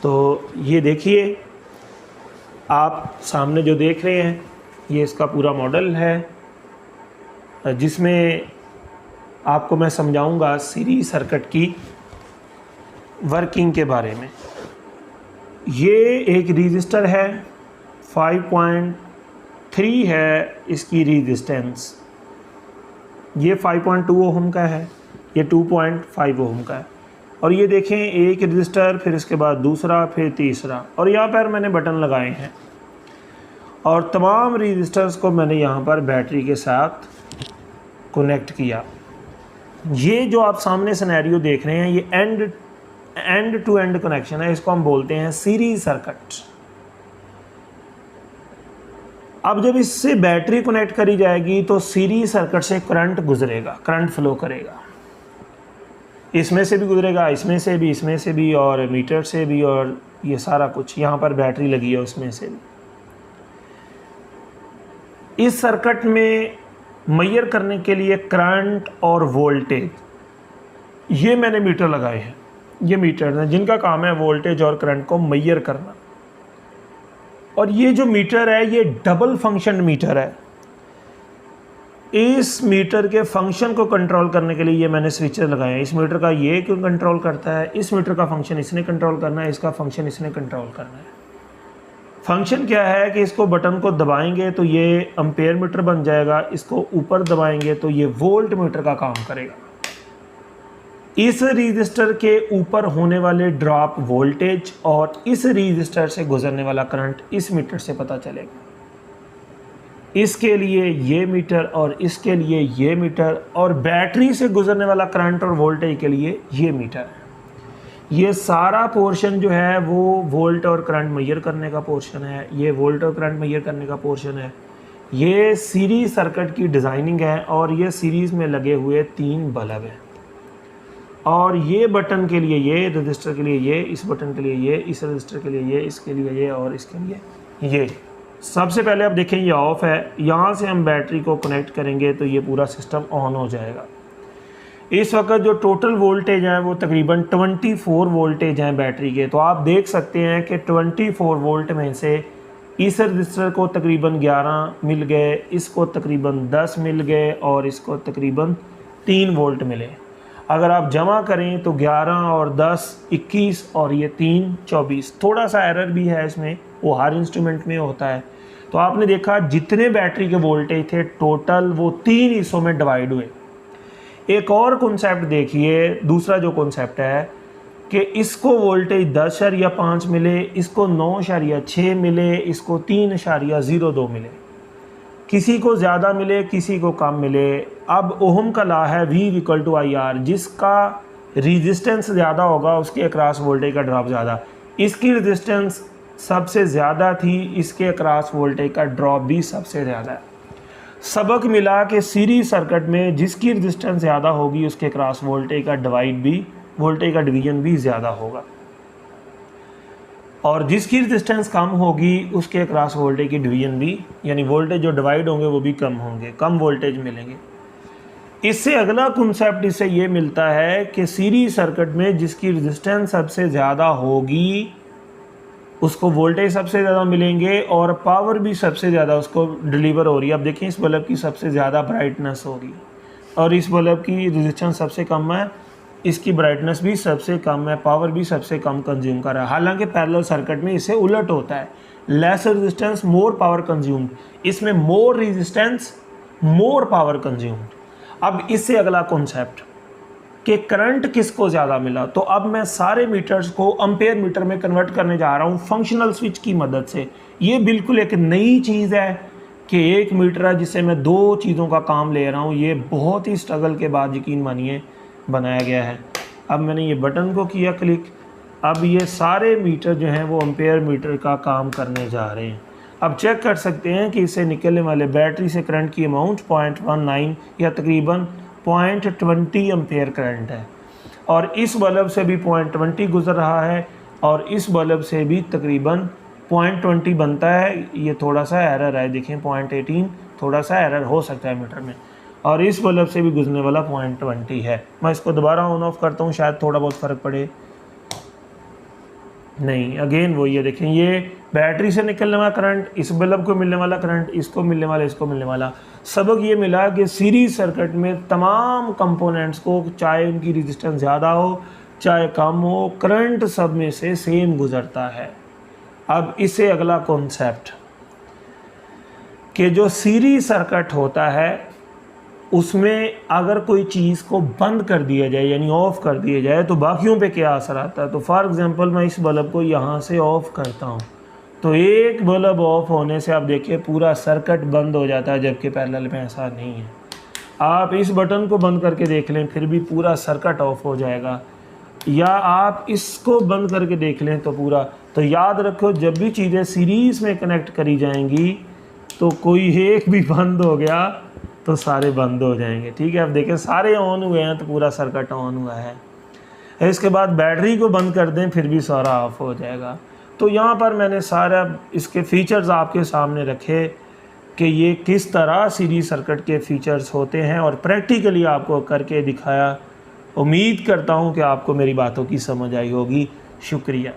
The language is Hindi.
तो ये देखिए आप सामने जो देख रहे हैं ये इसका पूरा मॉडल है जिसमें आपको मैं समझाऊंगा सीरीज सर्किट की वर्किंग के बारे में। ये एक रजिस्टर है 5.3 है इसकी रेजिस्टेंस, ये 5.2 ओम का है, ये 2.5 ओम का है। और ये देखें एक रजिस्टर, फिर इसके बाद दूसरा, फिर तीसरा, और यहाँ पर मैंने बटन लगाए हैं और तमाम रजिस्टर्स को मैंने यहाँ पर बैटरी के साथ कनेक्ट किया। ये जो आप सामने सिनेरियो देख रहे हैं ये एंड टू एंड कनेक्शन है, इसको हम बोलते हैं सीरीज सर्किट। अब जब इससे बैटरी कनेक्ट करी जाएगी तो सीरीज सर्किट से करंट गुजरेगा, करंट फ्लो करेगा, इसमें से भी गुजरेगा, इसमें से भी, इसमें से भी, और मीटर से भी, और ये सारा कुछ यहाँ पर बैटरी लगी है उसमें से भी। इस सर्किट में मेजर करने के लिए करंट और वोल्टेज, ये मैंने मीटर लगाए हैं, ये मीटर हैं जिनका काम है वोल्टेज और करंट को मेजर करना। और ये जो मीटर है ये डबल फंक्शन मीटर है। इस मीटर के फंक्शन को कंट्रोल करने के लिए ये मैंने स्विचेस लगाए हैं। इस मीटर का ये क्यों कंट्रोल करता है, इस मीटर का फंक्शन इसने कंट्रोल करना है, इसका फंक्शन इसने कंट्रोल करना है। फंक्शन क्या है कि इसको बटन को दबाएंगे तो ये एम्पेयर मीटर बन जाएगा, इसको ऊपर दबाएंगे तो ये वोल्ट मीटर का काम करेगा। इस रजिस्टर के ऊपर होने वाले ड्रॉप वोल्टेज और इस रजिस्टर से गुजरने वाला करंट इस मीटर से पता चलेगा। इसके लिए ये मीटर और इसके लिए ये मीटर, और बैटरी से गुजरने वाला करंट और वोल्टेज के लिए ये मीटर है। ये सारा पोर्शन जो है वो वोल्ट और करंट मेजर करने का पोर्शन है, ये वोल्ट और करंट मेजर करने का पोर्शन है। ये सीरीज सर्किट की डिज़ाइनिंग है और ये सीरीज़ में लगे हुए 3 बल्ब हैं। और ये बटन के लिए ये, रजिस्टर के लिए ये, इस बटन के लिए ये, इस रजिस्टर के लिए ये, इसके लिए ये और इसके लिए ये। सबसे पहले आप देखें ये ऑफ है, यहाँ से हम बैटरी को कनेक्ट करेंगे तो ये पूरा सिस्टम ऑन हो जाएगा। इस वक्त जो टोटल वोल्टेज है वो तकरीबन 24 वोल्टेज हैं बैटरी के। तो आप देख सकते हैं कि 24 वोल्ट में से इस रजिस्टर को तकरीबन 11 मिल गए, इसको तकरीबन 10 मिल गए और इसको तकरीबन 3 वोल्ट मिले। अगर आप जमा करें तो 11 और 10 21 और ये 3 24। थोड़ा सा एरर भी है इसमें, वो हर इंस्ट्रूमेंट में होता है। तो आपने देखा जितने बैटरी के वोल्टेज थे टोटल वो 3 हिस्सों में डिवाइड हुए। एक और कॉन्सेप्ट देखिए, दूसरा जो कॉन्सेप्ट है कि इसको वोल्टेज 10.5 मिले, इसको 9.6 मिले, इसको 3.02 मिले, किसी को ज़्यादा मिले, किसी को कम मिले। अब ओहम का लॉ है V = IR, जिसका रेजिस्टेंस ज़्यादा होगा उसके अक्रॉस वोल्टेज का ड्रॉप ज़्यादा। इसकी रेजिस्टेंस सबसे ज़्यादा थी, इसके अक्रॉस वोल्टेज का ड्रॉप भी सबसे ज़्यादा है। सबक मिला कि सीरीज सर्किट में जिसकी रेजिस्टेंस ज़्यादा होगी उसके अक्रॉस वोल्टेज का डिवीजन भी ज़्यादा होगा, और जिसकी रेजिस्टेंस कम होगी उसके अक्रॉस वोल्टेज की डिवीजन भी, यानी वोल्टेज जो डिवाइड होंगे वो भी कम होंगे, कम वोल्टेज मिलेंगे। इससे अगला कॉन्सेप्ट इससे ये मिलता है कि सीरीज सर्किट में जिसकी रेजिस्टेंस सबसे ज़्यादा होगी उसको वोल्टेज सबसे ज़्यादा मिलेंगे और पावर भी सबसे ज़्यादा उसको डिलीवर हो रही है। अब देखिए इस बल्ब की सबसे ज़्यादा ब्राइटनेस होगी और इस बल्ब की रेजिस्टेंस सबसे कम है, इसकी ब्राइटनेस भी सबसे कम है, पावर भी सबसे कम कंज्यूम कर रहा है। हालांकि पैरेलल सर्किट में इससे उलट होता है, less resistance more power consumed, इसमें more resistance more power consumed. अब इससे अगला कॉन्सेप्ट कि करंट किसको ज़्यादा मिला, तो अब मैं सारे मीटर्स को एम्पेयर मीटर में कन्वर्ट करने जा रहा हूँ फंक्शनल स्विच की मदद से। ये बिल्कुल एक नई चीज़ है कि एक मीटर है जिससे मैं 2 चीज़ों का काम ले रहा हूँ। ये बहुत ही स्ट्रगल के बाद यकीन मानिए बनाया गया है। अब मैंने ये बटन को किया क्लिक, अब ये सारे मीटर जो हैं वो एम्पेयर मीटर का काम करने जा रहे हैं। अब चेक कर सकते हैं कि इससे निकलने वाले बैटरी से करंट की अमाउंट 0.19 या तकरीबन 0.20 एम्पेयर करंट है, और इस बल्ब से भी 0.20 गुजर रहा है और इस बल्ब से भी तकरीबन 0.20 बनता है। ये थोड़ा सा एरर है, देखें 0.18 थोड़ा सा एरर हो सकता है मीटर में, और इस बल्ब से भी गुजरने वाला 0.20 है। मैं इसको दोबारा ऑन ऑफ करता हूँ, शायद थोड़ा बहुत फ़र्क पड़े। नहीं, अगेन वही है, देखें ये बैटरी से निकलने वाला करंट, इस बल्ब को मिलने वाला करंट, इसको मिलने वाला, इसको मिलने वाला। सबक ये मिला कि सीरीज सर्किट में तमाम कंपोनेंट्स को, चाहे उनकी रेजिस्टेंस ज़्यादा हो चाहे कम हो, करंट सब में से सेम गुजरता है। अब इससे अगला कॉन्सेप्ट कि जो सीरीज सर्किट होता है उसमें अगर कोई चीज़ को बंद कर दिया जाए यानी ऑफ़ कर दिया जाए तो बाकियों पे क्या असर आता है। तो फॉर एग्ज़ाम्पल मैं इस बल्ब को यहाँ से ऑफ़ करता हूँ तो एक बल्ब ऑफ़ होने से आप देखिए पूरा सर्किट बंद हो जाता है, जबकि पैरेलल में ऐसा नहीं है। आप इस बटन को बंद करके देख लें फिर भी पूरा सर्किट ऑफ हो जाएगा, या आप इसको बंद करके देख लें तो पूरा। तो याद रखो जब भी चीज़ें सीरीज़ में कनेक्ट करी जाएंगी तो कोई एक भी बंद हो गया तो सारे बंद हो जाएंगे। ठीक है, अब देखें सारे ऑन हुए हैं तो पूरा सर्किट ऑन हुआ है। इसके बाद बैटरी को बंद कर दें फिर भी सारा ऑफ हो जाएगा। तो यहाँ पर मैंने सारा इसके फ़ीचर्स आपके सामने रखे कि ये किस तरह सीरीज सर्किट के फ़ीचर्स होते हैं और प्रैक्टिकली आपको करके दिखाया। उम्मीद करता हूँ कि आपको मेरी बातों की समझ आई होगी। शुक्रिया।